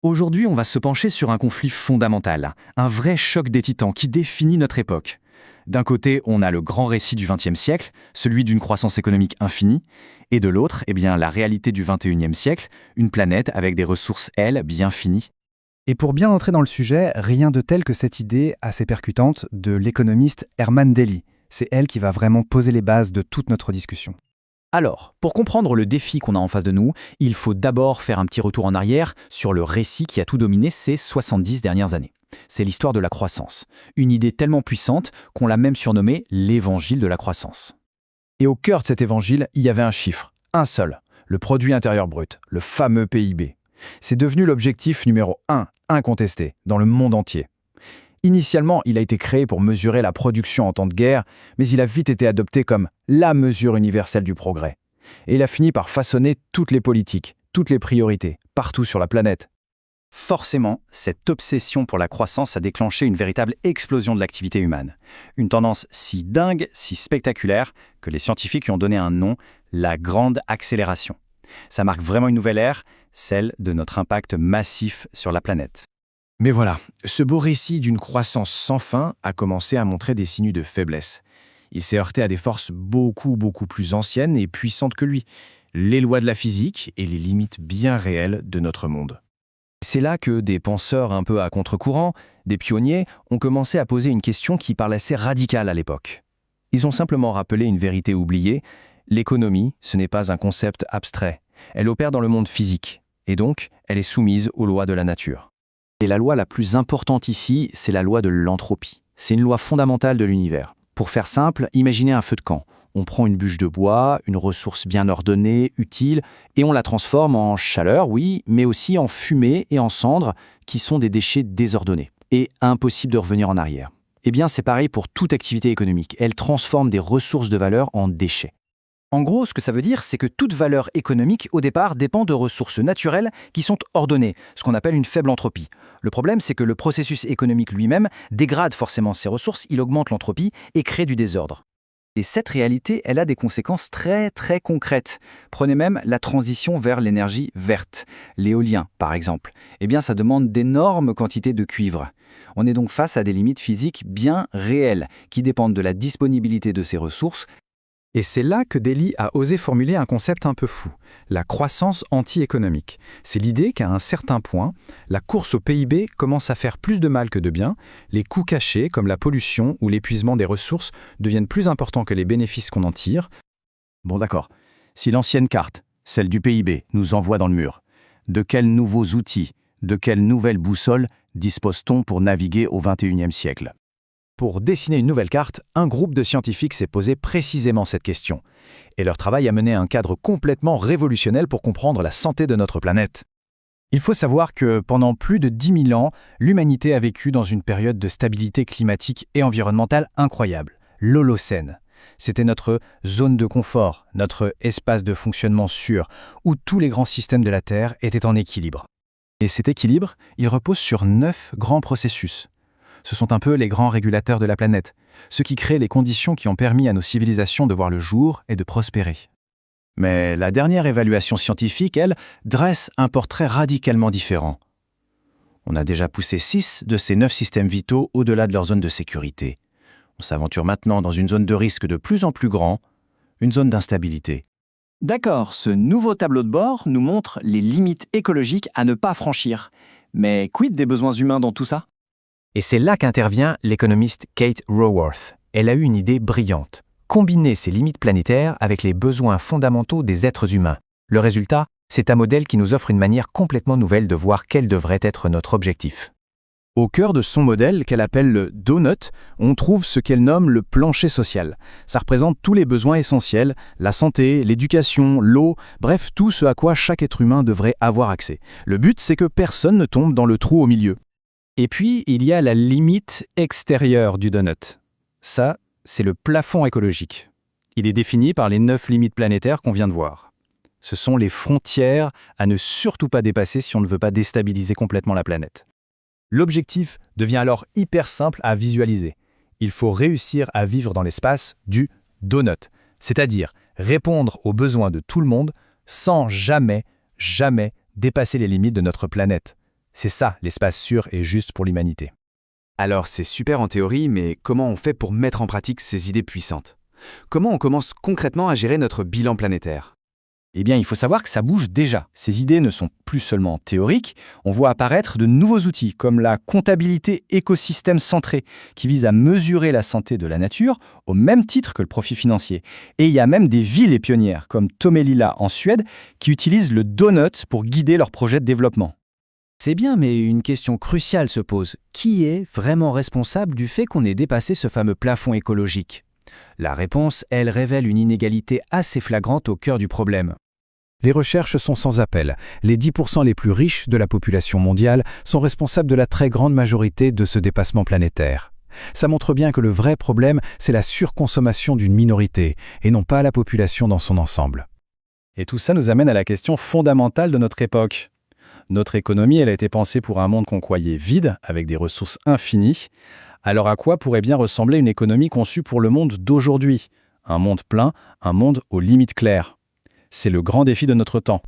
Aujourd'hui, on va se pencher sur un conflit fondamental, un vrai choc des titans qui définit notre époque. D'un côté, on a le grand récit du XXe siècle, celui d'une croissance économique infinie, et de l'autre, la réalité du XXIe siècle, une planète avec des ressources, elles, bien finies. Et pour bien entrer dans le sujet, rien de tel que cette idée assez percutante de l'économiste Herman Daly. C'est elle qui va vraiment poser les bases de toute notre discussion. Alors, pour comprendre le défi qu'on a en face de nous, il faut d'abord faire un petit retour en arrière sur le récit qui a tout dominé ces 70 dernières années. C'est l'histoire de la croissance. Une idée tellement puissante qu'on l'a même surnommée l'évangile de la croissance. Et au cœur de cet évangile, il y avait un chiffre, un seul, le produit intérieur brut, le fameux PIB. C'est devenu l'objectif numéro 1, incontesté, dans le monde entier. Initialement, il a été créé pour mesurer la production en temps de guerre, mais il a vite été adopté comme la mesure universelle du progrès. Et il a fini par façonner toutes les politiques, toutes les priorités, partout sur la planète. Forcément, cette obsession pour la croissance a déclenché une véritable explosion de l'activité humaine. Une tendance si dingue, si spectaculaire, que les scientifiques lui ont donné un nom, la grande accélération. Ça marque vraiment une nouvelle ère, celle de notre impact massif sur la planète. Mais voilà, ce beau récit d'une croissance sans fin a commencé à montrer des signes de faiblesse. Il s'est heurté à des forces beaucoup plus anciennes et puissantes que lui, les lois de la physique et les limites bien réelles de notre monde. C'est là que des penseurs un peu à contre-courant, des pionniers, ont commencé à poser une question qui paraissait radicale à l'époque. Ils ont simplement rappelé une vérité oubliée, l'économie, ce n'est pas un concept abstrait. Elle opère dans le monde physique, et donc elle est soumise aux lois de la nature. Et la loi la plus importante ici, c'est la loi de l'entropie. C'est une loi fondamentale de l'univers. Pour faire simple, imaginez un feu de camp. On prend une bûche de bois, une ressource bien ordonnée, utile, et on la transforme en chaleur, oui, mais aussi en fumée et en cendres, qui sont des déchets désordonnés, et impossible de revenir en arrière. Eh bien, c'est pareil pour toute activité économique. Elle transforme des ressources de valeur en déchets. En gros, ce que ça veut dire, c'est que toute valeur économique, au départ, dépend de ressources naturelles qui sont ordonnées, ce qu'on appelle une faible entropie. Le problème, c'est que le processus économique lui-même dégrade forcément ces ressources, il augmente l'entropie et crée du désordre. Et cette réalité, elle a des conséquences très concrètes. Prenez même la transition vers l'énergie verte. L'éolien, par exemple. Eh bien, ça demande d'énormes quantités de cuivre. On est donc face à des limites physiques bien réelles, qui dépendent de la disponibilité de ces ressources. Et c'est là que Daly a osé formuler un concept un peu fou, la croissance anti-économique. C'est l'idée qu'à un certain point, la course au PIB commence à faire plus de mal que de bien, les coûts cachés comme la pollution ou l'épuisement des ressources deviennent plus importants que les bénéfices qu'on en tire. Bon d'accord, si l'ancienne carte, celle du PIB, nous envoie dans le mur, de quels nouveaux outils, de quelle nouvelle boussole dispose-t-on pour naviguer au XXIe siècle ? Pour dessiner une nouvelle carte, un groupe de scientifiques s'est posé précisément cette question. Et leur travail a mené un cadre complètement révolutionnel pour comprendre la santé de notre planète. Il faut savoir que pendant plus de 10 000 ans, l'humanité a vécu dans une période de stabilité climatique et environnementale incroyable, l'Holocène. C'était notre zone de confort, notre espace de fonctionnement sûr, où tous les grands systèmes de la Terre étaient en équilibre. Et cet équilibre, il repose sur 9 grands processus. Ce sont un peu les grands régulateurs de la planète, ceux qui créent les conditions qui ont permis à nos civilisations de voir le jour et de prospérer. Mais la dernière évaluation scientifique, elle, dresse un portrait radicalement différent. On a déjà poussé 6 de ces 9 systèmes vitaux au-delà de leur zone de sécurité. On s'aventure maintenant dans une zone de risque de plus en plus grand, une zone d'instabilité. D'accord, ce nouveau tableau de bord nous montre les limites écologiques à ne pas franchir. Mais quid des besoins humains dans tout ça ? Et c'est là qu'intervient l'économiste Kate Raworth. Elle a eu une idée brillante. Combiner ces limites planétaires avec les besoins fondamentaux des êtres humains. Le résultat, c'est un modèle qui nous offre une manière complètement nouvelle de voir quel devrait être notre objectif. Au cœur de son modèle, qu'elle appelle le donut, on trouve ce qu'elle nomme le plancher social. Ça représente tous les besoins essentiels, la santé, l'éducation, l'eau, bref, tout ce à quoi chaque être humain devrait avoir accès. Le but, c'est que personne ne tombe dans le trou au milieu. Et puis, il y a la limite extérieure du donut. Ça, c'est le plafond écologique. Il est défini par les 9 limites planétaires qu'on vient de voir. Ce sont les frontières à ne surtout pas dépasser si on ne veut pas déstabiliser complètement la planète. L'objectif devient alors hyper simple à visualiser. Il faut réussir à vivre dans l'espace du donut, c'est-à-dire répondre aux besoins de tout le monde sans jamais dépasser les limites de notre planète. C'est ça, l'espace sûr et juste pour l'humanité. Alors c'est super en théorie, mais comment on fait pour mettre en pratique ces idées puissantes? Comment on commence concrètement à gérer notre bilan planétaire? Eh bien, il faut savoir que ça bouge déjà. Ces idées ne sont plus seulement théoriques, on voit apparaître de nouveaux outils comme la comptabilité écosystème centrée qui vise à mesurer la santé de la nature au même titre que le profit financier. Et il y a même des villes et pionnières comme Tomelilla en Suède qui utilisent le donut pour guider leurs projets de développement. C'est bien, mais une question cruciale se pose. Qui est vraiment responsable du fait qu'on ait dépassé ce fameux plafond écologique? La réponse, elle révèle une inégalité assez flagrante au cœur du problème. Les recherches sont sans appel. Les 10% les plus riches de la population mondiale sont responsables de la très grande majorité de ce dépassement planétaire. Ça montre bien que le vrai problème, c'est la surconsommation d'une minorité, et non pas la population dans son ensemble. Et tout ça nous amène à la question fondamentale de notre époque. Notre économie, elle a été pensée pour un monde qu'on croyait vide, avec des ressources infinies. Alors à quoi pourrait bien ressembler une économie conçue pour le monde d'aujourd'hui? Un monde plein, un monde aux limites claires. C'est le grand défi de notre temps.